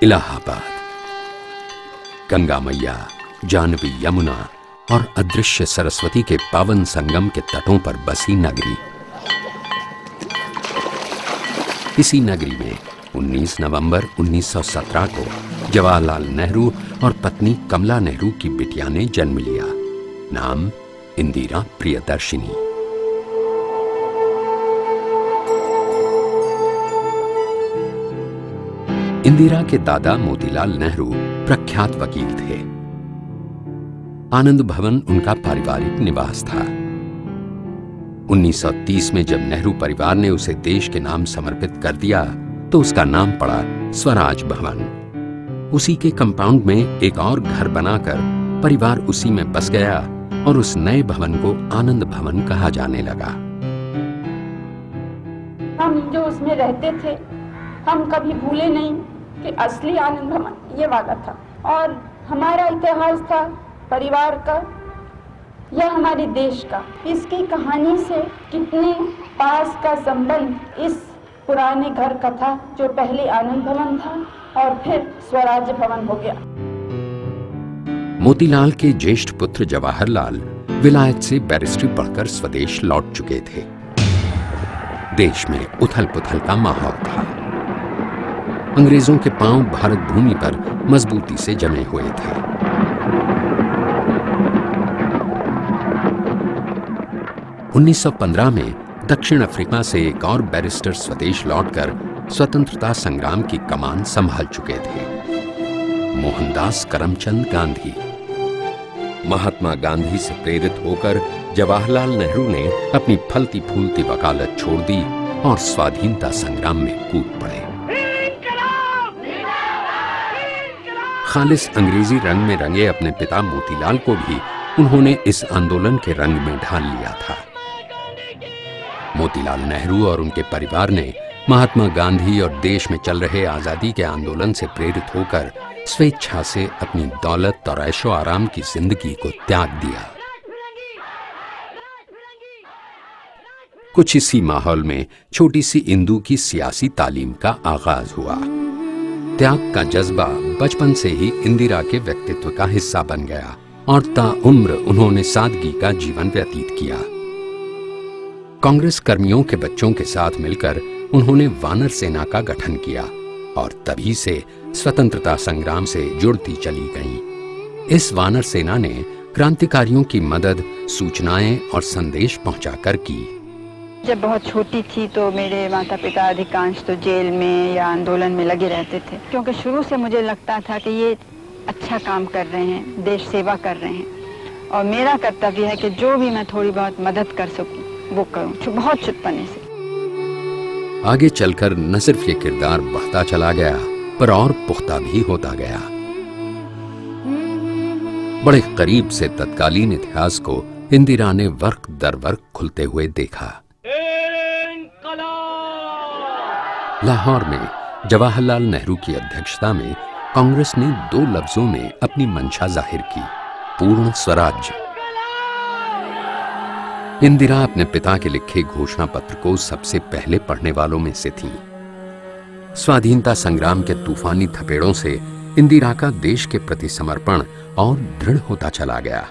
इलाहाबाद। गंगा मैया, जानवी यमुना और अदृश्य सरस्वती के पावन संगम के तटों पर बसी नगरी। इसी नगरी में 19 नवंबर 1917 को जवाहरलाल नेहरू और पत्नी कमला नेहरू की बिटिया ने जन्म लिया। नाम इंदिरा प्रियदर्शिनी। इंदिरा के दादा मोतीलाल नेहरू प्रख्यात वकील थे। आनंद भवन उनका पारिवारिक निवास था। 1930 में जब नेहरू परिवार ने उसे देश के नाम समर्पित कर दिया तो उसका नाम पड़ा स्वराज भवन। उसी के कंपाउंड में एक और घर बनाकर परिवार उसी में बस गया और उस नए भवन को आनंद भवन कहा जाने लगा। हम जो उसमें रहते थे, हम कभी भूले नहीं कि असली आनंद भवन ये वाला था। और हमारा इतिहास था परिवार का या हमारे देश का। इसकी कहानी से कितने पास का संबंध इस पुराने घर का था जो पहले आनंद भवन था और फिर स्वराज भवन हो गया। मोतीलाल के ज्येष्ठ पुत्र जवाहरलाल विलायत से बैरिस्ट्री पढ़कर स्वदेश लौट चुके थे। देश में उथल पुथल का माहौल था। अंग्रेजों के पांव भारत भूमि पर मजबूती से जमे हुए थे। उन्नीस 1915 में दक्षिण अफ्रीका से एक और बैरिस्टर स्वदेश लौटकर स्वतंत्रता संग्राम की कमान संभाल चुके थे, मोहनदास करमचंद गांधी। महात्मा गांधी से प्रेरित होकर जवाहरलाल नेहरू ने अपनी फलती फूलती वकालत छोड़ दी और स्वाधीनता संग्राम में कूद पड़े। खालिस अंग्रेजी रंग में रंगे अपने पिता मोतीलाल को भी उन्होंने इस आंदोलन के रंग में ढाल लिया था। मोतीलाल नेहरू और उनके परिवार ने महात्मा गांधी और देश में चल रहे आजादी के आंदोलन से प्रेरित होकर स्वेच्छा से अपनी दौलत और ऐशो आराम की जिंदगी को त्याग दिया। कुछ इसी माहौल में छोटी सी इंदु की सियासी तालीम का आगाज हुआ। त्याग का जज्बा बचपन से ही इंदिरा के व्यक्तित्व का हिस्सा बन गया और ताउम्र उन्होंने सादगी का जीवन व्यतीत किया। कांग्रेस कर्मियों के बच्चों के साथ मिलकर उन्होंने वानर सेना का गठन किया और तभी से स्वतंत्रता संग्राम से जुड़ती चली गईं। इस वानर सेना ने क्रांतिकारियों की मदद, सूचनाएं और संदेश पहुंचाकर की। जब बहुत छोटी थी तो मेरे माता पिता अधिकांश तो जेल में या आंदोलन में लगे रहते थे, क्योंकि शुरू से मुझे लगता था कि ये अच्छा काम कर रहे हैं, देश सेवा कर रहे हैं और मेरा कर्तव्य है कि जो भी मैं थोड़ी बहुत मदद कर सकूं वो करूं, बहुत छुटपने से। आगे चलकर न सिर्फ ये किरदार बढ़ता चला गया पर और पुख्ता भी होता गया। बड़े करीब से तत्कालीन इतिहास को इंदिरा ने वर्क दर वर्क खुलते हुए देखा। लाहौर में जवाहरलाल नेहरू की अध्यक्षता में कांग्रेस ने 2 लफ्जों में अपनी मंशा जाहिर की, पूर्ण स्वराज्य। इंदिरा अपने पिता के लिखे घोषणा पत्र को सबसे पहले पढ़ने वालों में से थीं। स्वाधीनता संग्राम के तूफानी थपेड़ों से इंदिरा का देश के प्रति समर्पण और दृढ़ होता चला गया।